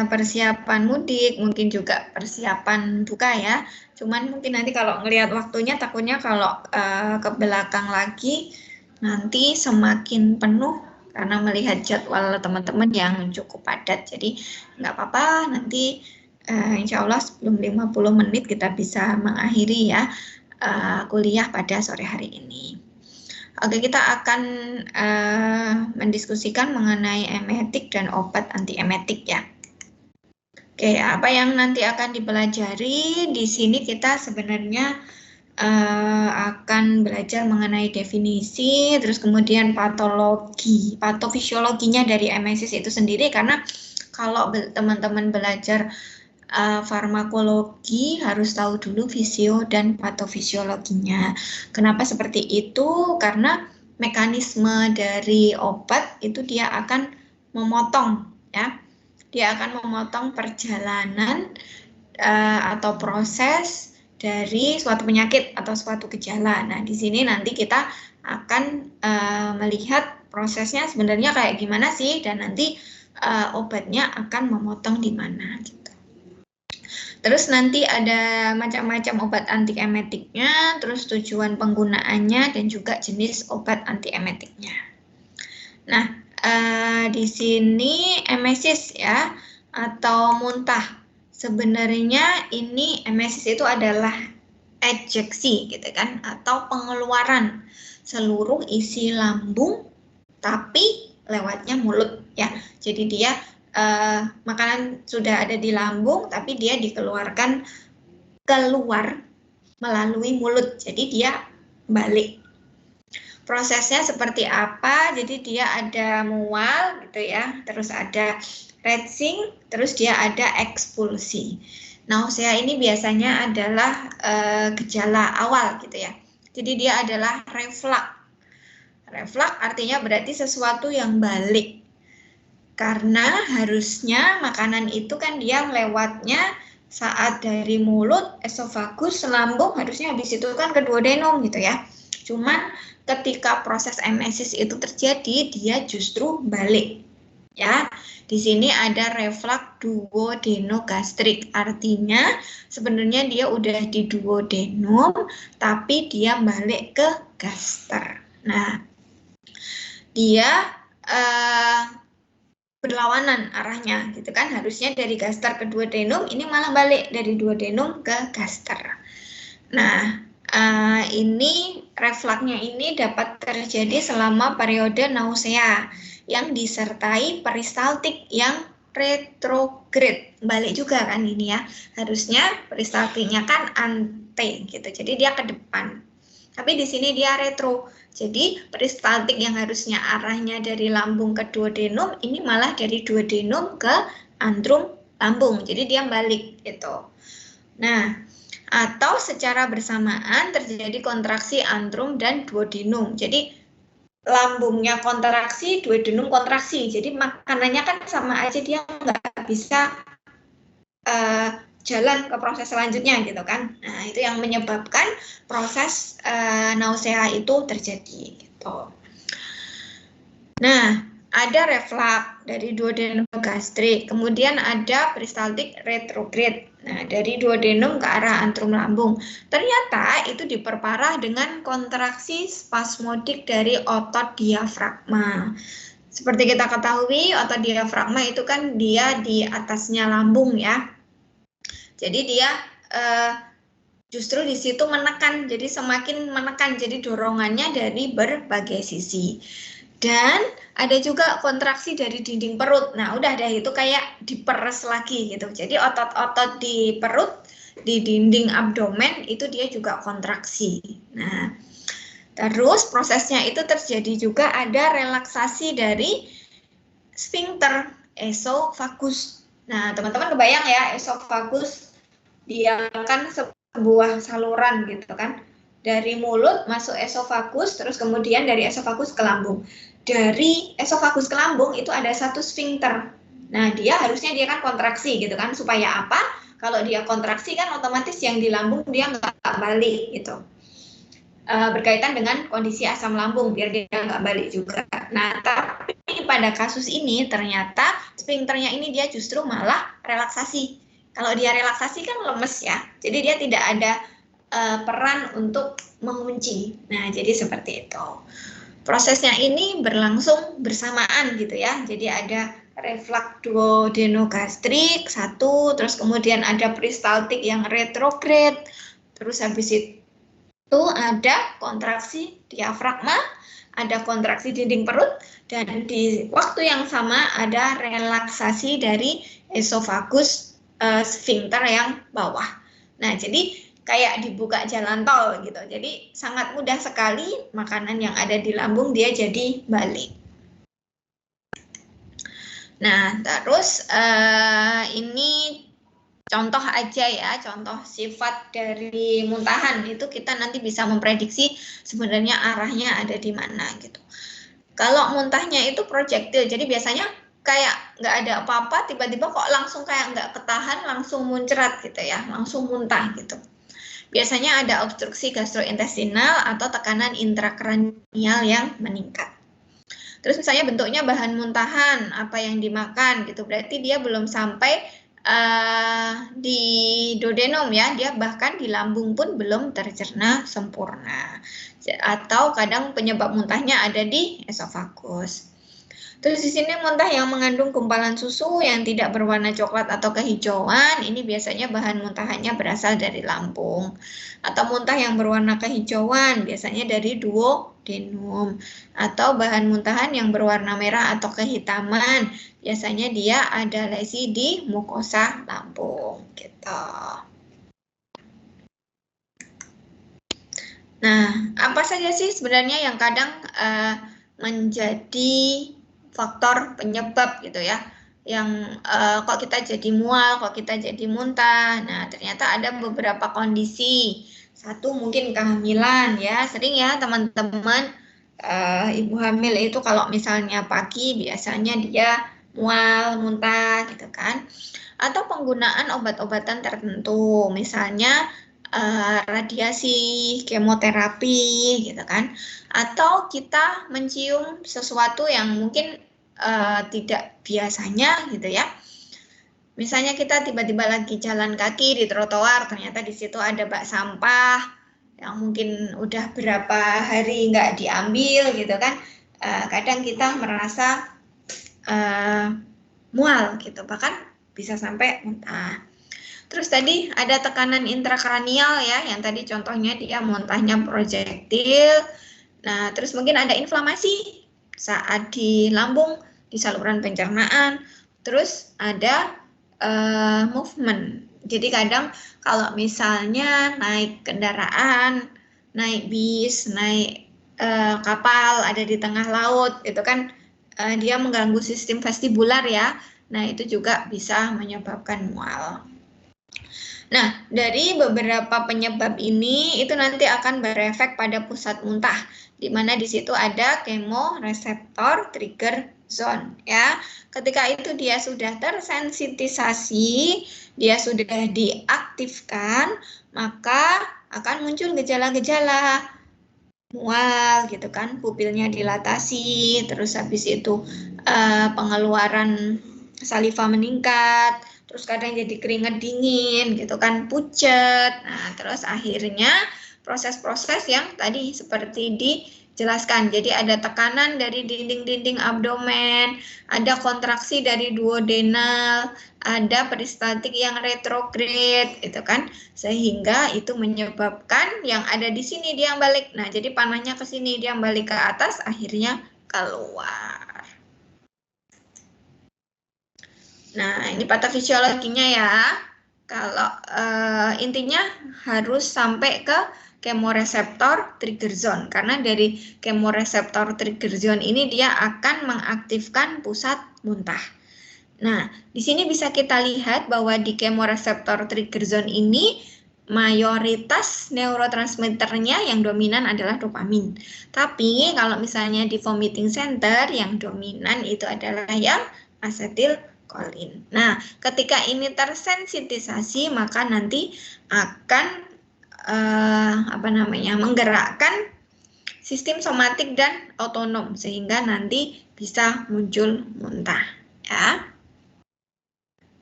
persiapan mudik, mungkin juga persiapan duka ya. Cuman mungkin nanti kalau ngelihat waktunya takutnya kalau ke belakang lagi nanti semakin penuh karena melihat jadwal teman-teman yang cukup padat. Jadi nggak apa-apa, nanti insya Allah sebelum 50 menit kita bisa mengakhiri ya kuliah pada sore hari ini. Oke, kita akan mendiskusikan mengenai emetik dan obat antiemetik ya. Oke, apa yang nanti akan dipelajari di sini kita sebenarnya akan belajar mengenai definisi, terus kemudian patologi, patofisiologinya dari emesis itu sendiri, karena kalau teman-teman belajar farmakologi harus tahu dulu fisio dan patofisiologinya. Kenapa seperti itu? Karena mekanisme dari obat itu dia akan memotong ya. Dia akan memotong perjalanan atau proses dari suatu penyakit atau suatu gejala. Nah, di sini nanti kita akan melihat prosesnya sebenarnya kayak gimana sih, dan nanti obatnya akan memotong di mana gitu. Terus nanti ada macam-macam obat antiemetiknya, terus tujuan penggunaannya, dan juga jenis obat antiemetiknya. Nah, di sini emesis ya, atau muntah. Sebenarnya ini emesis itu adalah ejeksi gitu kan, atau pengeluaran seluruh isi lambung, tapi lewatnya mulut ya. Jadi dia makanan sudah ada di lambung, tapi dia dikeluarkan keluar melalui mulut. Jadi dia balik. Prosesnya seperti apa? Jadi dia ada mual gitu ya, terus ada retching, terus dia ada ekspulsi. Nausea ini biasanya adalah gejala awal gitu ya. Jadi dia adalah reflux. Reflux artinya berarti sesuatu yang balik. Karena harusnya makanan itu kan dia lewatnya saat dari mulut, esofagus, lambung, harusnya habis itu kan ke duodenum gitu ya. Cuman ketika proses emesis itu terjadi, dia justru balik. Ya, di sini ada reflux duodenogastrik, artinya sebenarnya dia udah di duodenum, tapi dia balik ke gaster. Nah, dia berlawanan arahnya gitu kan, harusnya dari gaster ke duodenum, ini malah balik dari duodenum ke gaster. Nah, ini refluksnya ini dapat terjadi selama periode nausea yang disertai peristaltik yang retrograde. Balik juga kan ini ya, harusnya peristaltiknya kan ante gitu, jadi dia ke depan. Tapi di sini dia retro. Jadi peristaltik yang harusnya arahnya dari lambung ke duodenum, ini malah dari duodenum ke antrum lambung. Jadi dia balik gitu. Nah, atau secara bersamaan terjadi kontraksi antrum dan duodenum. Jadi lambungnya kontraksi, duodenum kontraksi. Jadi makanannya kan sama aja, dia nggak bisa jalan ke proses selanjutnya gitu kan. Nah, itu yang menyebabkan proses nausea itu terjadi gitu. Nah, ada reflux dari duodenogastrik, kemudian ada peristaltik retrograde. Nah, dari duodenum ke arah antrum lambung. Ternyata itu diperparah dengan kontraksi spasmodik dari otot diafragma. Seperti kita ketahui, otot diafragma itu kan dia di atasnya lambung ya. Jadi dia justru di situ menekan, jadi semakin menekan, jadi dorongannya dari berbagai sisi. Dan ada juga kontraksi dari dinding perut. Nah, udah deh itu kayak diperes lagi gitu. Jadi otot-otot di perut, di dinding abdomen itu dia juga kontraksi. Nah, terus prosesnya itu terjadi juga ada relaksasi dari sphincter esofagus. Nah, teman-teman kebayang ya, esofagus dia kan sebuah saluran gitu kan, dari mulut masuk esofagus, terus kemudian dari esofagus ke lambung. Dari esofagus ke lambung itu ada satu sphincter. Nah, dia harusnya dia kan kontraksi gitu kan, supaya apa? Kalau dia kontraksi kan otomatis yang di lambung dia nggak balik gitu. berkaitan dengan kondisi asam lambung biar dia nggak balik juga. Nah, tapi pada kasus ini ternyata sphinkternya ini dia justru malah relaksasi. Kalau dia relaksasi kan lemes ya, jadi dia tidak ada peran untuk mengunci. Nah, jadi seperti itu. Prosesnya ini berlangsung bersamaan gitu ya. Jadi ada reflux duodenogastrik satu, terus kemudian ada peristaltik yang retrograde, terus habis itu ada kontraksi diafragma, ada kontraksi dinding perut, dan di waktu yang sama ada relaksasi dari esofagus sphincter yang bawah. Nah, jadi kayak dibuka jalan tol gitu. Jadi sangat mudah sekali makanan yang ada di lambung dia jadi balik. Nah, terus ini contoh aja ya, contoh sifat dari muntahan itu kita nanti bisa memprediksi sebenarnya arahnya ada di mana gitu. Kalau muntahnya itu projektil, jadi biasanya kayak nggak ada apa-apa, tiba-tiba kok langsung kayak nggak ketahan, langsung muncrat gitu ya, langsung muntah gitu. Biasanya ada obstruksi gastrointestinal atau tekanan intrakranial yang meningkat. Terus misalnya bentuknya bahan muntahan, apa yang dimakan gitu, berarti dia belum sampai di duodenum ya, dia bahkan di lambung pun belum tercerna sempurna. Atau kadang penyebab muntahnya ada di esofagus. Terus di sini muntah yang mengandung gumpalan susu yang tidak berwarna coklat atau kehijauan, ini biasanya bahan muntahannya berasal dari lambung. Atau muntah yang berwarna kehijauan, biasanya dari duodenum. Atau bahan muntahan yang berwarna merah atau kehitaman, biasanya dia ada lesi di mukosa lambung. Gitu. Nah, apa saja sih sebenarnya yang kadang menjadi faktor penyebab gitu ya, yang kok kita jadi mual, kok kita jadi muntah. Nah, ternyata ada beberapa kondisi. Satu mungkin kehamilan ya, sering ya teman-teman ibu hamil itu kalau misalnya pagi biasanya dia mual, muntah gitu kan. Atau penggunaan obat-obatan tertentu, misalnya radiasi, kemoterapi gitu kan. Atau kita mencium sesuatu yang mungkin tidak biasanya gitu ya. Misalnya kita tiba-tiba lagi jalan kaki di trotoar, ternyata di situ ada bak sampah yang mungkin udah berapa hari nggak diambil gitu kan. Kadang kita merasa mual gitu, bahkan bisa sampai muntah. Terus tadi ada tekanan intrakranial ya, yang tadi contohnya dia muntahnya projektil. Nah, terus mungkin ada inflamasi saat di lambung, di saluran pencernaan. Terus ada movement. Jadi kadang kalau misalnya naik kendaraan, naik bis, naik kapal, ada di tengah laut, itu kan dia mengganggu sistem vestibular ya. Nah, itu juga bisa menyebabkan mual. Nah, dari beberapa penyebab ini itu nanti akan berefek pada pusat muntah, di mana di situ ada kemoreseptor trigger zone ya. Ketika itu dia sudah tersensitisasi, dia sudah diaktifkan, maka akan muncul gejala-gejala mual gitu kan, pupilnya dilatasi, terus habis itu pengeluaran saliva meningkat, terus kadang jadi keringat dingin gitu kan, pucet. Nah, terus akhirnya proses-proses yang tadi seperti dijelaskan. Jadi ada tekanan dari dinding-dinding abdomen, ada kontraksi dari duodenal, ada peristaltik yang retrograde gitu kan. Sehingga itu menyebabkan yang ada di sini dia balik. Nah, jadi panahnya ke sini dia balik ke atas, akhirnya keluar. Nah, ini patofisiologinya ya. Kalau intinya harus sampai ke kemoreseptor trigger zone. Karena dari kemoreseptor trigger zone ini dia akan mengaktifkan pusat muntah. Nah, di sini bisa kita lihat bahwa di kemoreseptor trigger zone ini mayoritas neurotransmitternya yang dominan adalah dopamin. Tapi kalau misalnya di vomiting center yang dominan itu adalah yang asetilkolin. Nah, ketika ini tersensitisasi maka nanti akan menggerakkan sistem somatik dan otonom sehingga nanti bisa muncul muntah, ya.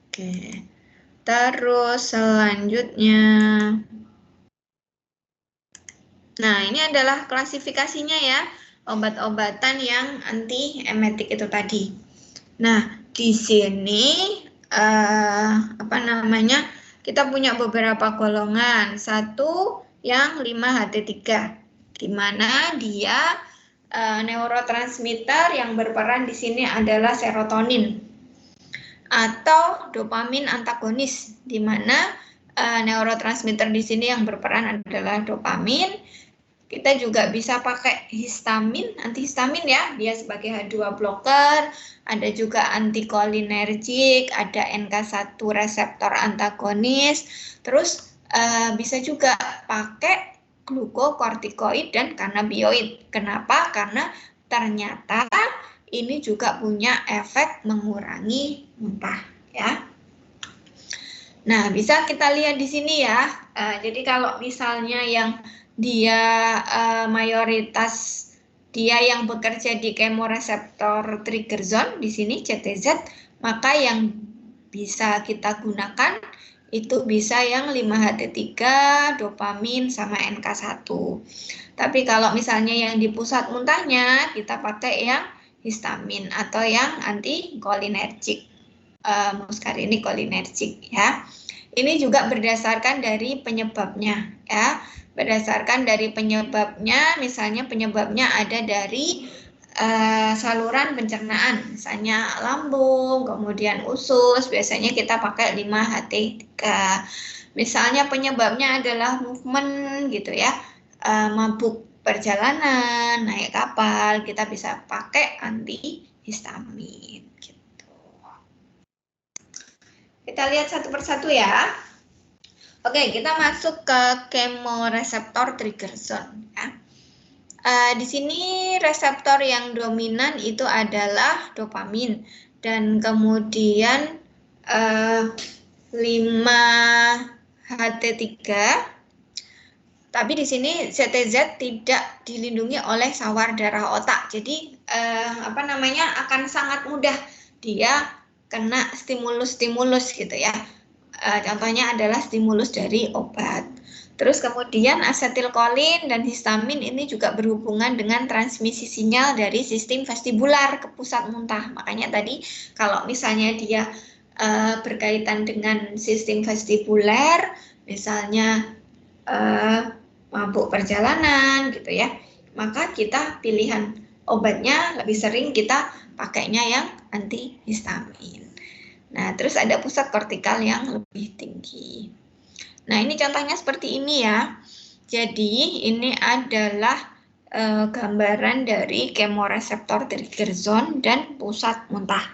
Oke. Terus selanjutnya, nah ini adalah klasifikasinya ya, obat-obatan yang anti emetik itu tadi. Nah, di sini kita punya beberapa golongan. Satu yang 5-HT3, di mana dia neurotransmitter yang berperan di sini adalah serotonin atau dopamin antagonis, di mana neurotransmitter di sini yang berperan adalah dopamin. Kita juga bisa pakai histamin, antihistamin ya, dia sebagai H2 blocker, ada juga antikolinergik, ada NK1 reseptor antagonis, terus bisa juga pakai glukokortikoid dan kanabinoid. Kenapa? Karena ternyata ini juga punya efek mengurangi muntah, ya. Nah, bisa kita lihat di sini ya. Jadi kalau misalnya yang dia mayoritas dia yang bekerja di kemoreseptor trigger zone di sini CTZ, maka yang bisa kita gunakan itu bisa yang 5-HT3, dopamin sama NK1. Tapi kalau misalnya yang di pusat muntahnya kita pakai yang histamin atau yang antikolinergik, muscarinic cholinergic ya. Ini juga berdasarkan dari penyebabnya ya. Berdasarkan dari penyebabnya, misalnya penyebabnya ada dari saluran pencernaan, misalnya lambung, kemudian usus, biasanya kita pakai 5-HT3. Misalnya penyebabnya adalah movement gitu ya, mabuk perjalanan, naik kapal, kita bisa pakai antihistamin gitu. Kita lihat satu persatu ya. Oke, kita masuk ke kemoreseptor trigger zone ya. Di sini reseptor yang dominan itu adalah dopamin dan kemudian 5-HT3. Tapi di sini CTZ tidak dilindungi oleh sawar darah otak. Jadi akan sangat mudah dia kena stimulus-stimulus gitu ya. Contohnya adalah stimulus dari obat. Terus kemudian asetilkolin dan histamin ini juga berhubungan dengan transmisi sinyal dari sistem vestibular ke pusat muntah. Makanya tadi kalau misalnya dia berkaitan dengan sistem vestibuler, misalnya mabuk perjalanan gitu ya, maka kita pilihan obatnya lebih sering kita pakainya yang antihistamin. Nah, terus ada pusat kortikal yang lebih tinggi. Nah, ini contohnya seperti ini ya. Jadi, ini adalah gambaran dari kemoreseptor trigger zone dan pusat muntah.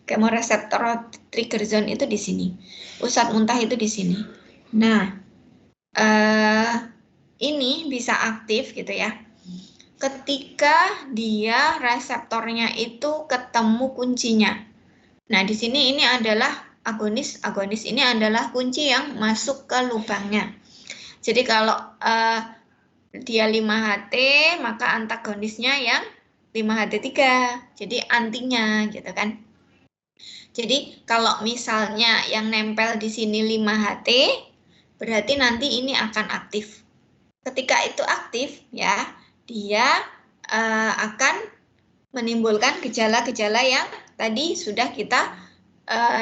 Kemoreseptor trigger zone itu di sini. Pusat muntah itu di sini. Nah, ini bisa aktif gitu ya. Ketika dia reseptornya itu ketemu kuncinya. Nah, di sini ini adalah agonis. Agonis ini adalah kunci yang masuk ke lubangnya. Jadi kalau dia 5-HT, maka antagonisnya yang 5-HT3. Jadi antinya gitu kan. Jadi kalau misalnya yang nempel di sini 5-HT, berarti nanti ini akan aktif. Ketika itu aktif ya, dia akan menimbulkan gejala-gejala yang tadi sudah kita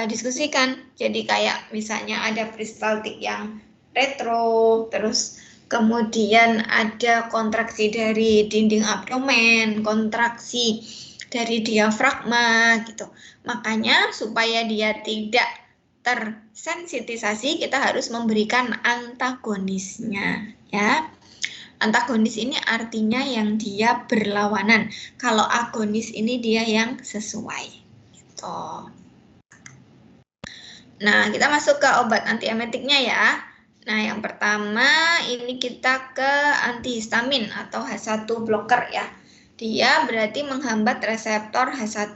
diskusikan. Jadi kayak misalnya ada peristaltik yang retro, terus kemudian ada kontraksi dari dinding abdomen, kontraksi dari diafragma gitu. Makanya supaya dia tidak tersensitisasi, kita harus memberikan antagonisnya ya. Antagonis ini artinya yang dia berlawanan. Kalau agonis ini dia yang sesuai. Gitu. Nah, kita masuk ke obat antiemetiknya ya. Nah, yang pertama ini kita ke antihistamin atau H1 blocker ya. Dia berarti menghambat reseptor H1.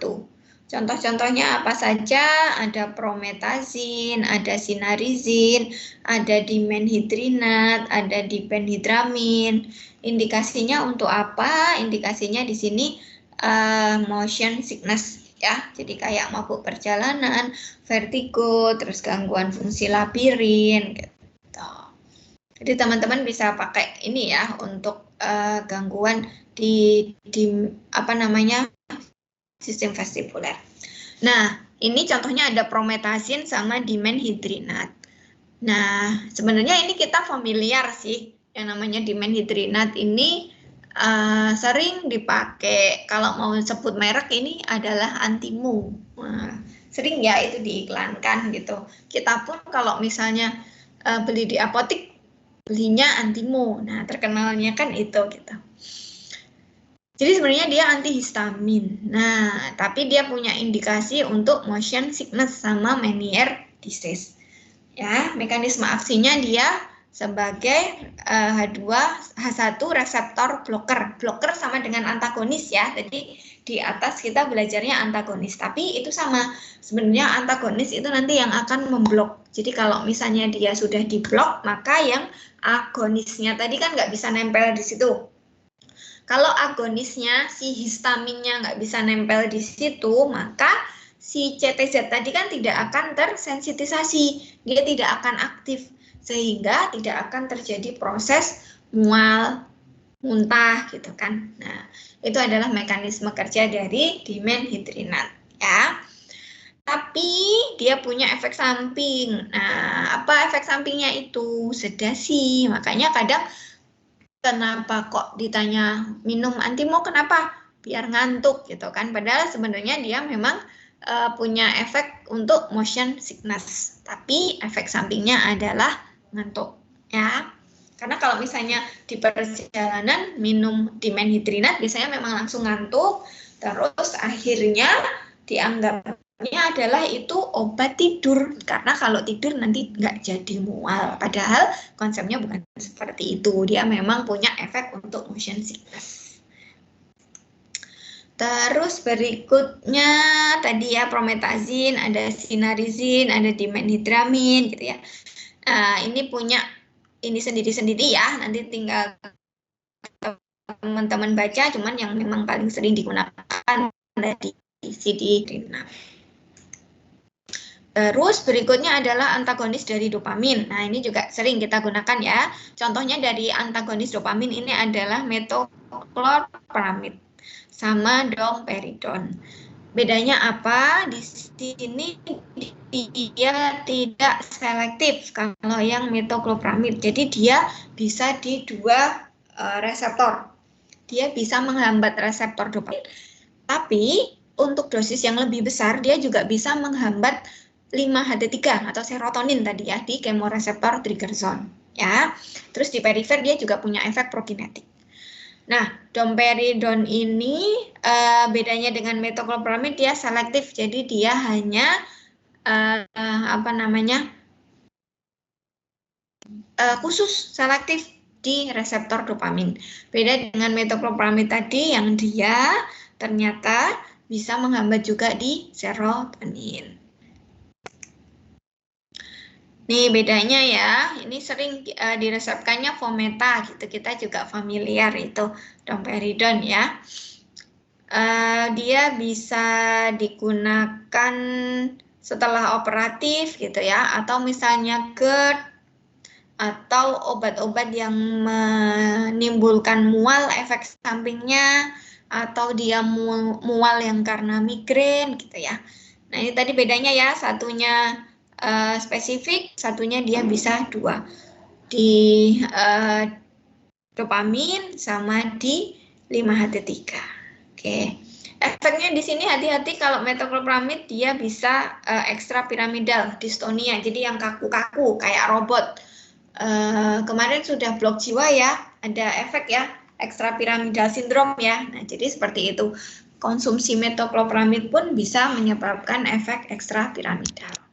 Contoh-contohnya apa saja? Ada prometazin, ada sinarizin, ada dimenhidrinat, ada dipenhidramin. Indikasinya untuk apa? Indikasinya di sini motion sickness ya. Jadi kayak mabuk perjalanan, vertigo, terus gangguan fungsi labirin gitu. Jadi teman-teman bisa pakai ini ya untuk gangguan di apa namanya? Sistem vestibuler. Nah, ini contohnya ada prometazin sama dimenhidrinat. Nah, sebenarnya ini kita familiar sih, yang namanya dimenhidrinat ini sering dipakai, kalau mau sebut merek ini adalah Antimo. Nah, sering ya itu diiklankan gitu. Kita pun kalau misalnya beli di apotek, belinya Antimo. Nah, terkenalnya kan itu gitu. Jadi sebenarnya dia antihistamin. Nah, tapi dia punya indikasi untuk motion sickness sama Meniere disease. Ya, mekanisme aksinya dia sebagai H2 H1 reseptor blocker. Blocker sama dengan antagonis ya. Jadi di atas kita belajarnya antagonis, tapi itu sama. Sebenarnya antagonis itu nanti yang akan memblok. Jadi kalau misalnya dia sudah diblok, maka yang agonisnya tadi kan nggak bisa nempel di situ. Kalau agonisnya si histaminnya nggak bisa nempel di situ, maka si CTZ tadi kan tidak akan tersensitisasi, dia tidak akan aktif, sehingga tidak akan terjadi proses mual, muntah gitu kan. Nah, itu adalah mekanisme kerja dari dimenhidrinat ya. Tapi dia punya efek samping. Nah, apa efek sampingnya itu? Sedasi. Makanya kadang kenapa kok ditanya minum Antimo kenapa? Biar ngantuk gitu kan. Padahal sebenarnya dia memang punya efek untuk motion sickness. Tapi efek sampingnya adalah ngantuk ya. Karena kalau misalnya di perjalanan minum dimenhidrinat biasanya memang langsung ngantuk. Terus akhirnya dianggap ini adalah itu obat tidur, karena kalau tidur nanti nggak jadi mual. Padahal konsepnya bukan seperti itu. Dia memang punya efek untuk motion sickness. Terus berikutnya tadi ya prometazin, ada sinarizin, ada dimenhidramin gitu ya. Nah, ini punya ini sendiri-sendiri ya. Nanti tinggal teman-teman baca, cuman yang memang paling sering digunakan ada di CD-RINA. Terus berikutnya adalah antagonis dari dopamin. Nah, ini juga sering kita gunakan ya. Contohnya dari antagonis dopamin ini adalah metoclopramid sama domperidon. Bedanya apa? Di sini dia tidak selektif kalau yang metoclopramid. Jadi dia bisa di dua reseptor. Dia bisa menghambat reseptor dopamin. Tapi untuk dosis yang lebih besar dia juga bisa menghambat 5-HT3 atau serotonin tadi ya di kemoreseptor trigger zone ya. Terus di perifer dia juga punya efek prokinetik. Nah, domperidon ini bedanya dengan metoclopramid dia selektif. Jadi dia hanya khusus selektif di reseptor dopamin. Beda dengan metoclopramid tadi yang dia ternyata bisa menghambat juga di serotonin. Nih bedanya ya, ini sering diresepkannya Fometa gitu, kita juga familiar itu domperidon ya. Dia bisa digunakan setelah operatif gitu ya, atau misalnya GERD atau obat-obat yang menimbulkan mual efek sampingnya, atau dia mual yang karena migrain gitu ya. Nah ini tadi bedanya ya, satunya spesifik, satunya dia bisa dua, di dopamin sama di 5-HT3. Oke. Efeknya di sini hati-hati kalau metoclopramid dia bisa ekstrapiramidal dystonia, jadi yang kaku-kaku kayak robot. Kemarin sudah blok jiwa ya, ada efek ya ekstrapiramidal sindrom ya. Nah, jadi seperti itu. Konsumsi metoclopramid pun bisa menyebabkan efek ekstrapiramidal.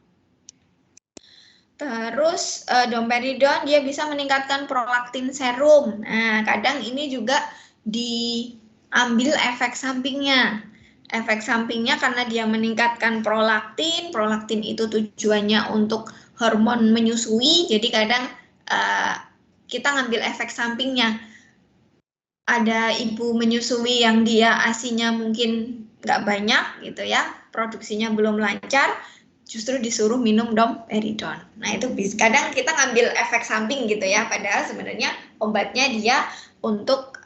Terus domperidon dia bisa meningkatkan prolaktin serum. Nah, kadang ini juga diambil efek sampingnya. efek sampingnya karena dia meningkatkan prolaktin. Prolaktin itu tujuannya untuk hormon menyusui, jadi kadang kita ngambil efek sampingnya. Ada ibu menyusui yang dia ASI-nya mungkin nggak banyak gitu ya, produksinya belum lancar, justru disuruh minum domperidon. Nah itu kadang kita ngambil efek samping gitu ya, padahal sebenarnya obatnya dia untuk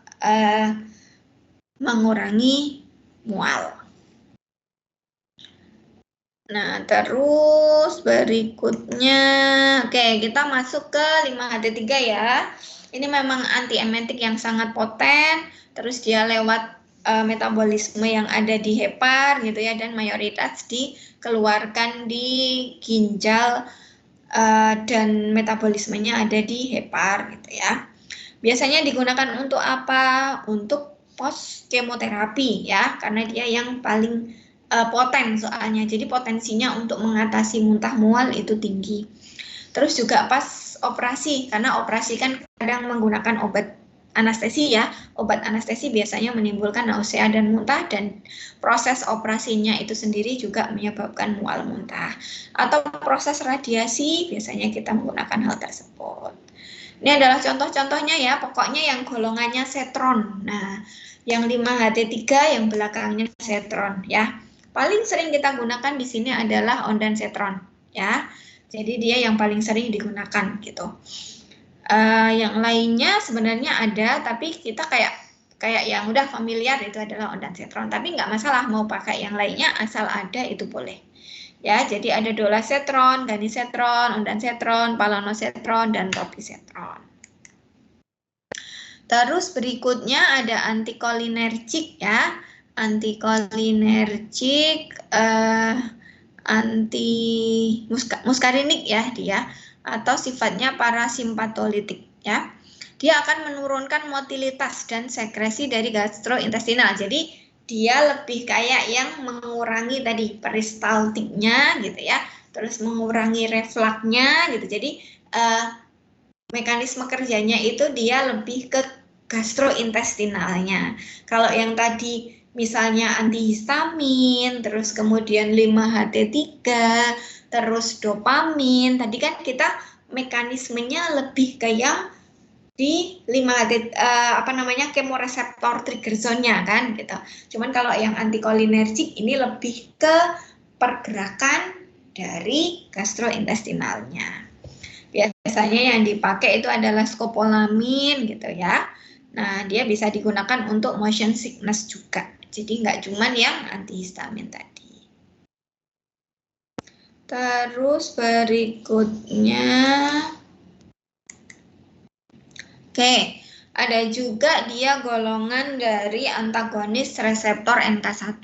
mengurangi mual. Nah, terus berikutnya, oke, kita masuk ke 5-HT3 ya. Ini memang antiemetik yang sangat poten, terus dia lewat metabolisme yang ada di hepar gitu ya, dan mayoritas dikeluarkan di ginjal dan metabolismenya ada di hepar gitu ya. Biasanya digunakan untuk apa? Untuk post kemoterapi ya, karena dia yang paling poten soalnya, jadi potensinya untuk mengatasi muntah mual itu tinggi. Terus juga pas operasi, karena operasi kan kadang menggunakan obat anestesi ya, obat anestesi biasanya menimbulkan nausea dan muntah, dan proses operasinya itu sendiri juga menyebabkan mual muntah. Atau proses radiasi biasanya kita menggunakan hal tersebut. Ini adalah contoh-contohnya ya, pokoknya yang golongannya setron. Nah, yang 5-HT3 yang belakangnya setron ya. Paling sering kita gunakan di sini adalah ondansetron ya. Jadi dia yang paling sering digunakan gitu. Yang lainnya sebenarnya ada, tapi kita kayak yang udah familiar itu adalah ondansetron. Tapi nggak masalah mau pakai yang lainnya asal ada itu boleh. Ya, jadi ada dolasetron, ganisetron, ondansetron, palanosetron, dan topisetron. Terus berikutnya ada antikolinergik ya. Antikolinergik, muskarinik ya dia, atau sifatnya parasimpatolitik ya. Dia akan menurunkan motilitas dan sekresi dari gastrointestinal. Jadi dia lebih kayak yang mengurangi tadi peristaltiknya gitu ya, terus mengurangi refluksnya gitu. Jadi mekanisme kerjanya itu dia lebih ke gastrointestinalnya. Kalau yang tadi misalnya antihistamin, terus kemudian 5-HT3, terus dopamin, tadi kan kita mekanismenya lebih ke yang di 5-HT kemoreseptor trigger zone-nya kan gitu. Cuman kalau yang antikolinergik ini lebih ke pergerakan dari gastrointestinalnya. Biasanya yang dipakai itu adalah skopolamin gitu ya. Nah, dia bisa digunakan untuk motion sickness juga. Jadi nggak cuma yang antihistamin tadi. Terus berikutnya, oke, ada juga dia golongan dari antagonis reseptor NK1.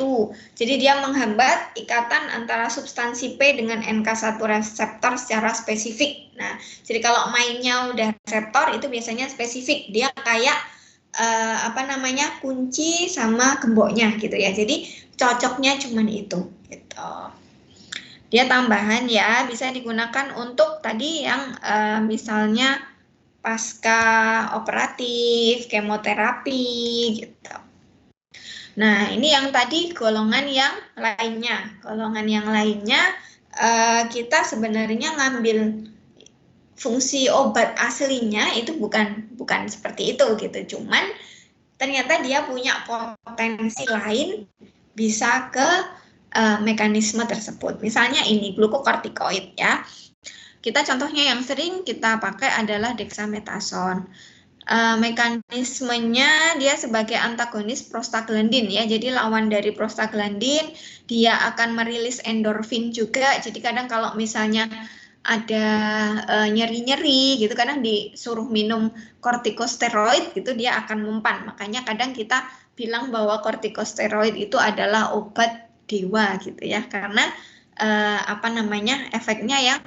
Jadi dia menghambat ikatan antara substansi P dengan NK1 reseptor secara spesifik. Nah, jadi kalau mainnya udah reseptor itu biasanya spesifik. Dia kayak kunci sama gemboknya gitu ya. Jadi cocoknya cuman itu gitu. Dia tambahan ya, bisa digunakan untuk tadi yang misalnya pasca operatif, kemoterapi gitu. Nah, ini yang tadi golongan yang lainnya. Golongan yang lainnya kita sebenarnya ngambil fungsi obat aslinya itu bukan seperti itu gitu. Cuman ternyata dia punya potensi lain bisa ke mekanisme tersebut. Misalnya ini glukokortikoid ya. Kita contohnya yang sering kita pakai adalah dexamethasone. Mekanismenya dia sebagai antagonis prostaglandin ya. Jadi lawan dari prostaglandin, dia akan merilis endorfin juga. Jadi kadang kalau misalnya ada nyeri-nyeri gitu, kadang disuruh minum kortikosteroid gitu, dia akan mempan. Makanya kadang kita bilang bahwa kortikosteroid itu adalah obat dewa gitu ya, karena efeknya yang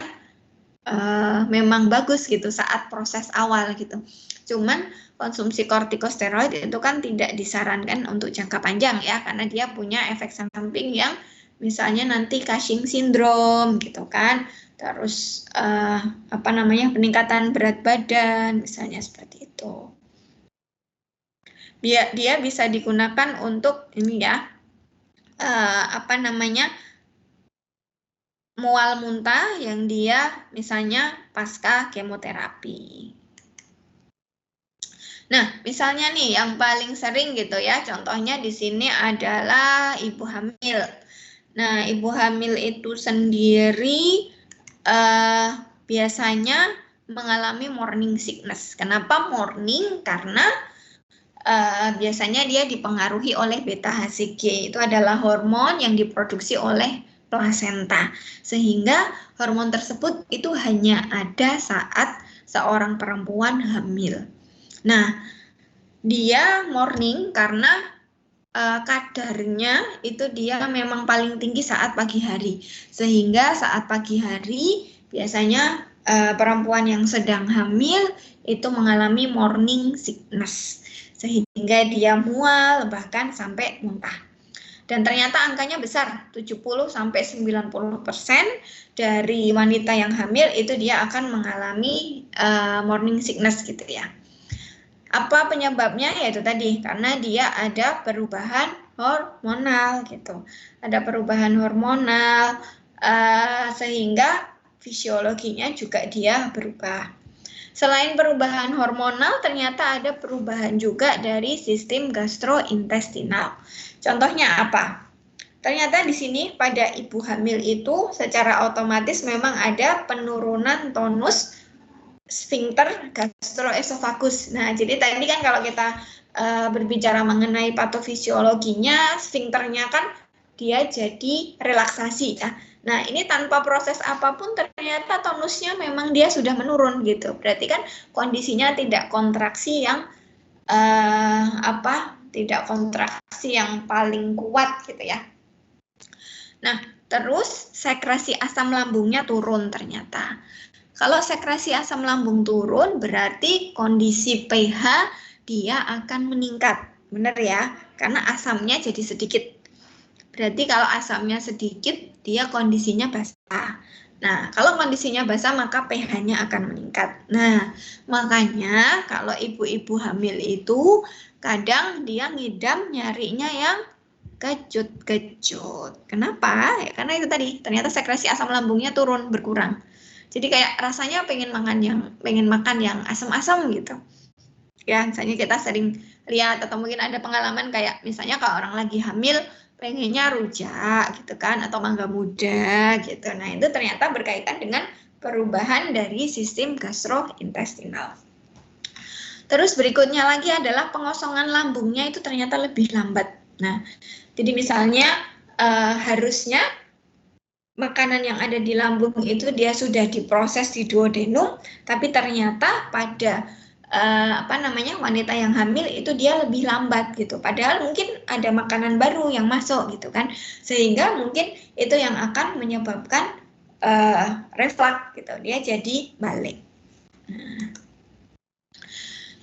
memang bagus gitu saat proses awal gitu. Cuman konsumsi kortikosteroid itu kan tidak disarankan untuk jangka panjang ya, karena dia punya efek samping yang misalnya nanti Cushing syndrome gitu kan, terus peningkatan berat badan misalnya seperti itu. Dia bisa digunakan untuk ini ya, mual muntah yang dia misalnya pasca kemoterapi. Nah, misalnya nih yang paling sering gitu ya, contohnya di sini adalah ibu hamil. Nah, ibu hamil itu sendiri biasanya mengalami morning sickness. Kenapa morning? Karena biasanya dia dipengaruhi oleh beta HCG. Itu adalah hormon yang diproduksi oleh plasenta. Sehingga hormon tersebut itu hanya ada saat seorang perempuan hamil. Nah, dia morning karena kadarnya itu dia memang paling tinggi saat pagi hari. Sehingga saat pagi hari biasanya perempuan yang sedang hamil itu mengalami morning sickness. Sehingga dia mual bahkan sampai muntah. Dan ternyata angkanya besar, 70-90% dari wanita yang hamil itu dia akan mengalami morning sickness gitu ya. Apa penyebabnya? Yaitu tadi, karena dia ada perubahan hormonal gitu. Ada perubahan hormonal sehingga fisiologinya juga dia berubah. Selain perubahan hormonal, ternyata ada perubahan juga dari sistem gastrointestinal. Contohnya apa? Ternyata di sini pada ibu hamil itu secara otomatis memang ada penurunan tonus sphincter gastroesophagus. Nah, jadi tadi kan kalau kita berbicara mengenai patofisiologinya, sphincternya kan dia jadi relaksasi ya. Nah, ini tanpa proses apapun ternyata tonusnya memang dia sudah menurun gitu. Berarti kan kondisinya tidak kontraksi yang tidak kontraksi yang paling kuat gitu ya. Nah, terus sekresi asam lambungnya turun ternyata. Kalau sekresi asam lambung turun berarti kondisi pH dia akan meningkat. Benar ya? Karena asamnya jadi sedikit. Berarti kalau asamnya sedikit, dia kondisinya basah. Nah, kalau kondisinya basah, maka pH-nya akan meningkat. Nah, makanya kalau ibu-ibu hamil itu, kadang dia ngidam nyarinya yang kecut-kecut. Kenapa? Ya, karena itu tadi, ternyata sekresi asam lambungnya turun, berkurang. Jadi kayak rasanya pengen makan yang asam-asam gitu. Ya, misalnya kita sering lihat atau mungkin ada pengalaman kayak misalnya kalau orang lagi hamil, pengennya rujak gitu kan, atau mangga muda gitu. Nah, itu ternyata berkaitan dengan perubahan dari sistem gastrointestinal. Terus berikutnya lagi adalah pengosongan lambungnya itu ternyata lebih lambat. Nah, jadi misalnya harusnya makanan yang ada di lambung itu dia sudah diproses di duodenum, tapi ternyata pada wanita yang hamil itu dia lebih lambat gitu. Padahal mungkin ada makanan baru yang masuk gitu kan, sehingga mungkin itu yang akan menyebabkan reflux gitu, dia jadi balik.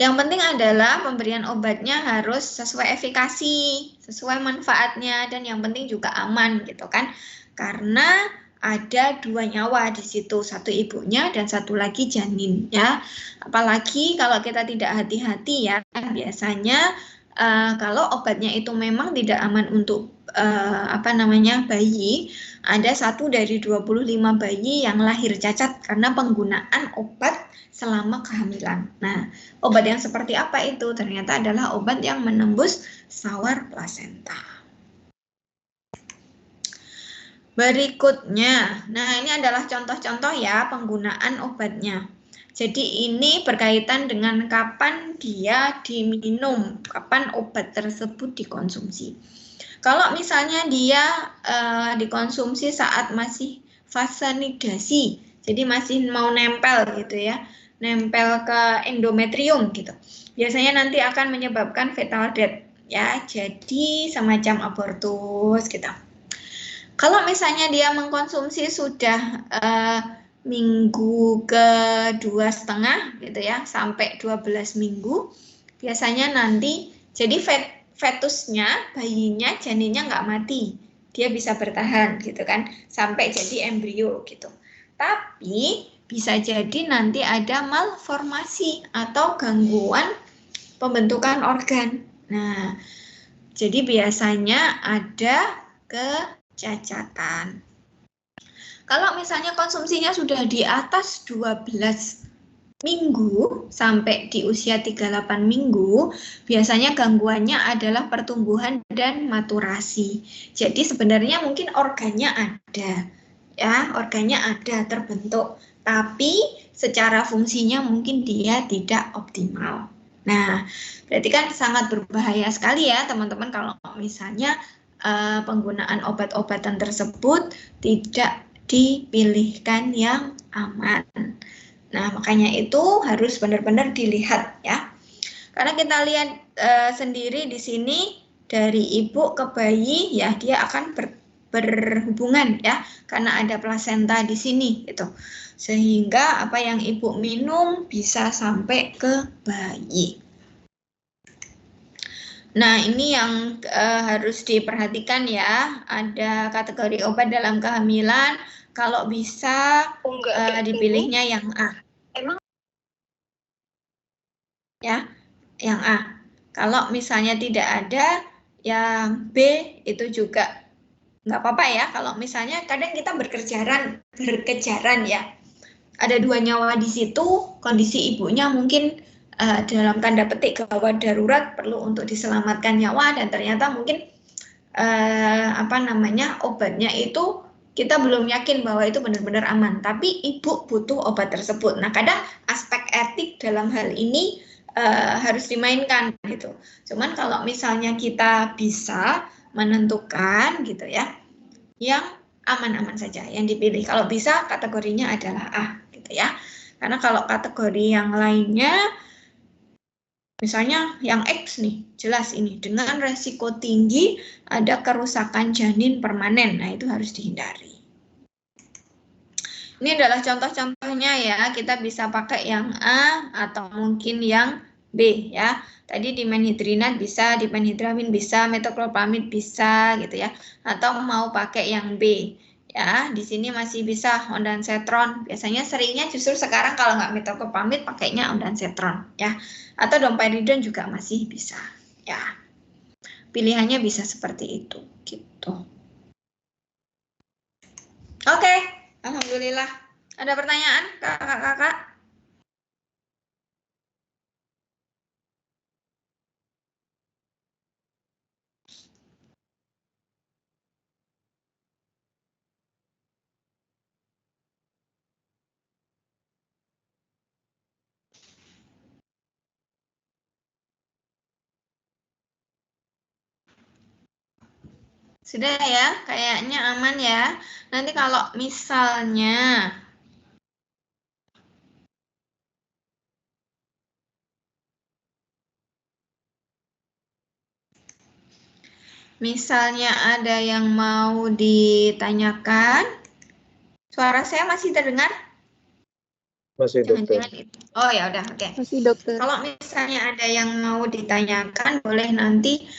Yang penting adalah pemberian obatnya harus sesuai efikasi, sesuai manfaatnya, dan yang penting juga aman gitu kan. Karena ada 2 nyawa di situ, satu ibunya dan satu lagi janin ya. Apalagi kalau kita tidak hati-hati ya, biasanya kalau obatnya itu memang tidak aman untuk bayi, ada 1 dari 25 bayi yang lahir cacat karena penggunaan obat selama kehamilan. Nah, obat yang seperti apa itu? Ternyata adalah obat yang menembus sawar plasenta. Berikutnya, nah ini adalah contoh-contoh ya penggunaan obatnya. Jadi ini berkaitan dengan kapan dia diminum, kapan obat tersebut dikonsumsi. Kalau misalnya dia dikonsumsi saat masih fase nidasi, jadi masih mau nempel gitu ya, nempel ke endometrium gitu. Biasanya nanti akan menyebabkan fetal death ya, jadi semacam abortus gitu. Kalau misalnya dia mengkonsumsi sudah minggu ke-2,5 gitu ya, sampai 12 minggu, biasanya nanti jadi fetusnya, bayinya, janinnya nggak mati. Dia bisa bertahan gitu kan, sampai jadi embrio gitu. Tapi bisa jadi nanti ada malformasi atau gangguan pembentukan organ. Nah, jadi biasanya ada kecacatan. Kalau misalnya konsumsinya sudah di atas 12 minggu sampai di usia 38 minggu, biasanya gangguannya adalah pertumbuhan dan maturasi. Jadi sebenarnya mungkin organnya ada, ya, organnya ada terbentuk, tapi secara fungsinya mungkin dia tidak optimal. Nah, berarti kan sangat berbahaya sekali ya teman-teman kalau misalnya penggunaan obat-obatan tersebut tidak dipilihkan yang aman. Nah, makanya itu harus benar-benar dilihat ya. Karena kita lihat sendiri di sini dari ibu ke bayi ya dia akan berhubungan ya karena ada plasenta di sini gitu. Sehingga apa yang ibu minum bisa sampai ke bayi. Nah, ini yang harus diperhatikan ya. Ada kategori obat dalam kehamilan. Kalau bisa dipilihnya yang A. Emang? Ya, yang A. Kalau misalnya tidak ada, yang B itu juga nggak apa-apa ya. Kalau misalnya kadang kita berkejaran ya. Ada 2 nyawa di situ, kondisi ibunya mungkin dalam tanda petik gawat darurat perlu untuk diselamatkan nyawa dan ternyata mungkin obatnya itu kita belum yakin bahwa itu benar-benar aman, tapi ibu butuh obat tersebut. Nah, kadang aspek etik dalam hal ini harus dimainkan gitu. Cuman kalau misalnya kita bisa menentukan gitu ya, yang aman-aman saja yang dipilih. Kalau bisa kategorinya adalah A gitu ya. Karena kalau kategori yang lainnya misalnya yang X nih, jelas ini dengan resiko tinggi ada kerusakan janin permanen. Nah, itu harus dihindari. Ini adalah contoh-contohnya ya, kita bisa pakai yang A atau mungkin yang B ya. Tadi dimenhidrinat bisa, dimenhidramin bisa, metoclopramid bisa gitu ya. Atau mau pakai yang B ya. Di sini masih bisa ondansetron. Biasanya seringnya justru sekarang kalau nggak metoclopramid pakainya ondansetron ya. Atau domperidone juga masih bisa ya. Pilihannya bisa seperti itu gitu. Oke. Alhamdulillah. Ada pertanyaan, kakak-kakak? Sudah ya, kayaknya aman ya. Nanti kalau misalnya ada yang mau ditanyakan, suara saya masih terdengar? Masih, dokter. Oh ya udah, oke. Masih, dokter. Kalau misalnya ada yang mau ditanyakan, boleh nanti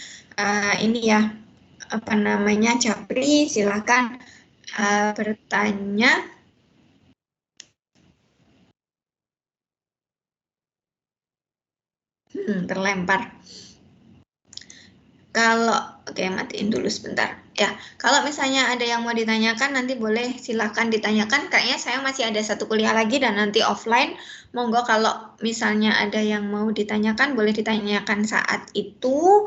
ini ya, Japri, silakan bertanya. Terlempar. Kalau, oke, matiin dulu sebentar. Ya, kalau misalnya ada yang mau ditanyakan, nanti boleh silahkan ditanyakan. Kayaknya saya masih ada satu kuliah lagi dan nanti offline. Monggo kalau misalnya ada yang mau ditanyakan, boleh ditanyakan saat itu.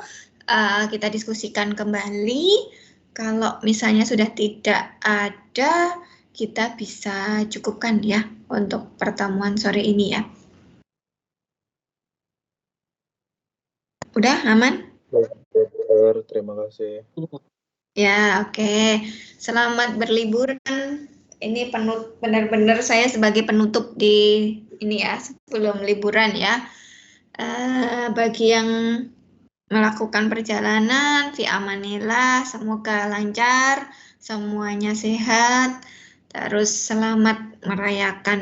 Kita diskusikan kembali. Kalau misalnya sudah tidak ada, kita bisa cukupkan ya untuk pertemuan sore ini ya. Udah aman? Dokter, terima kasih. Ya, oke. Selamat berliburan. Ini benar-benar saya sebagai penutup di ini ya, sebelum liburan ya. Bagi yang melakukan perjalanan, fi amanillah, semoga lancar, semuanya sehat. Terus selamat merayakan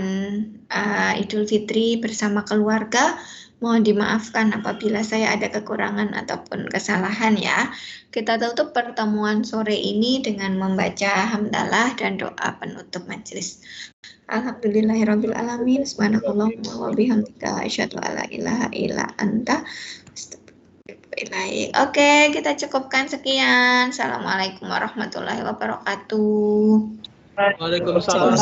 Idul Fitri bersama keluarga. Mohon dimaafkan apabila saya ada kekurangan ataupun kesalahan ya. Kita tutup pertemuan sore ini dengan membaca hamdalah dan doa penutup majelis. Alhamdulillahirabbil alamin. Subhanakallahumma wa bihamdika asyhadu alla ilaha illa anta Oke, kita cukupkan sekian. Assalamualaikum warahmatullahi wabarakatuh. Waalaikumsalam.